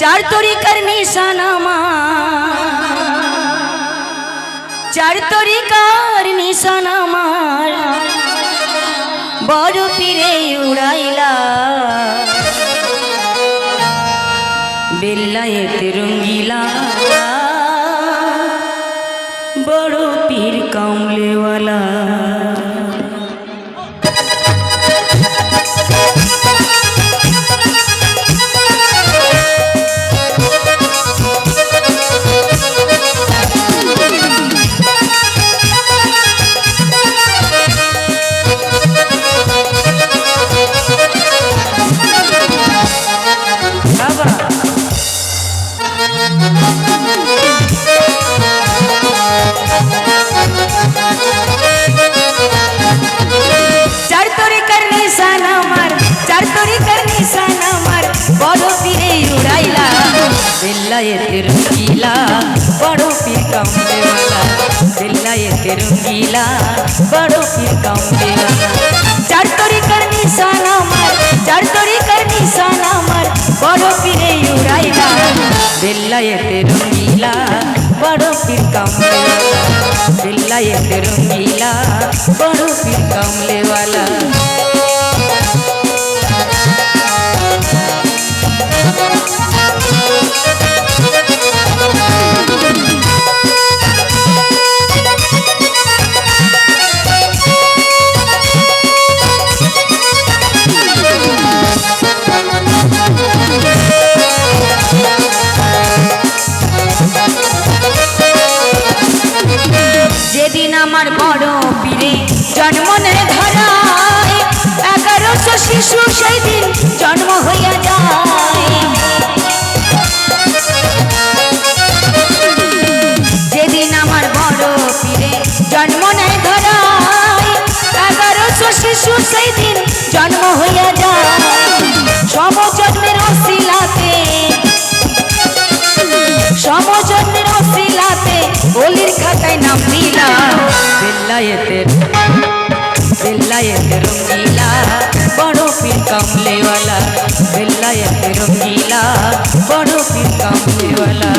चार तरीकार निशाना चार तरीकार निशाना बड़ पीरे उड़ाइला बेल्लायत रंगीला बड़ पीर कामले वाला बेल्लायत रंगीला बड़ो पीर कामले वाला बेल्लायत रंगीला बड़ो पीर कामले वाला चार तरीकार निशाना चार तरीकार निशाना बड़ो पीरे उड़ाइला बेल्लायत रंगीला बड़ो पीर कामले वाला बेल्लायत रंगीला बड़ो पीर कामले वाला যেদিন আমার বড় পীরে জন্ম নেয় ধরায় 1100 শিশু সেই দিন জন্ম হইয়া যায় যেদিন আমার বড় পীরে জন্ম নেয় ধরায় 1100 শিশু সেই দিন জন্ম হইয়া যায় সমজন্মের অশিলাতে সমজন্মের অশিলাতে ওলির খাতায় নাম দিলা बेल्लायत रंगीला बड़ो पीर कामले वाला बेल्लायत रंगीला बड़ो पीर कामले वाला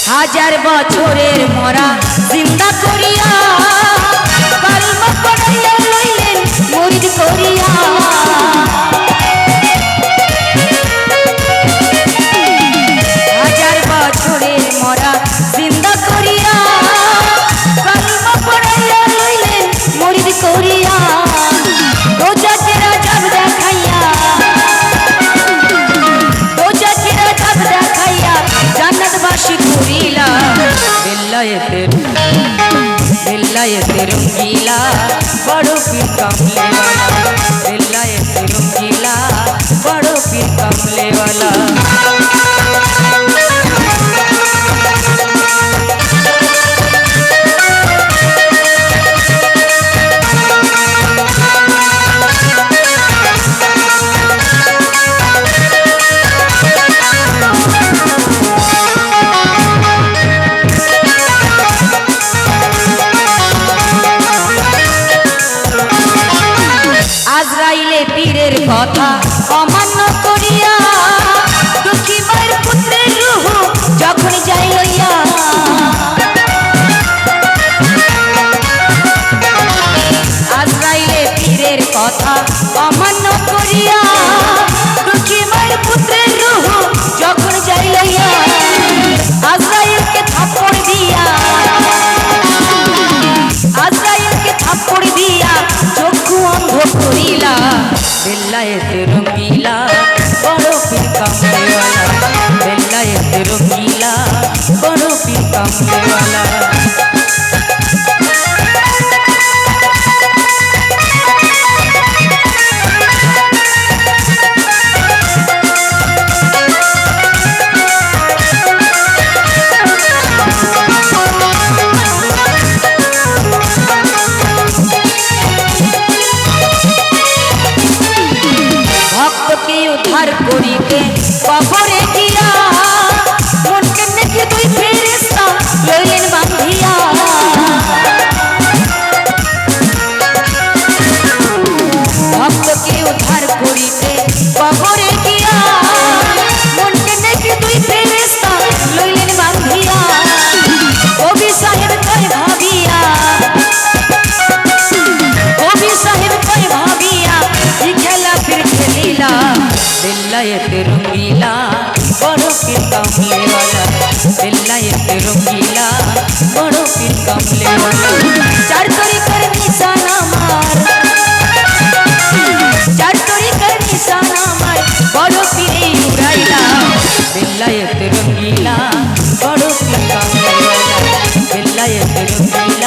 हजार बछरेर मरा जिंदा करिया कलमा पढ़ाइया लइलेन मुरीद करिया हजार बछरेर मरा जिंदा करिया कलमा पढ़ाइया लइलेन मुरीद करिया रोजा तेरा जब देखाइया रोजा तेरा जब देखाइया जन्नतवासी करिला बेल्लायत रंगीला बड़ो पीर कामले वाला बेल्लायत रंगीला बड़ो पीर कामले वाला আজরাইলে পীরের কথা অমান্য করিয়া দুঃখী মায়ের পুত্রের রূহ যখন যাই লইয়া আজরাইলে পীরের কথা অমান্য করিয়া দুঃখী মায়ের পুত্রের রূহ যখন যাই লইয়া আজরাইলকে থাপ্পড় দিয়া আজরাইলকে থাপ্পড় দিয়া চক্ষু অন্ধ করিলা बेल्लायत रंगीला बड़ो पीर कामले वाला बेल्लायत रंगीला बड़ो पीर कामले वाला বেল্লায়েত রঙ্গিলা বড় পীর কামলেওয়ালা বেল্লায়েত রঙ্গিলা বড় পীর কামলেওয়ালা চার তরিকার নিশান আমার চার তরিকার নিশান আমার বড় পীরে উড়াইলা বেল্লায়েত রঙ্গিলা বড় পীর কামলেওয়ালা বেল্লায়েত রঙ্গিলা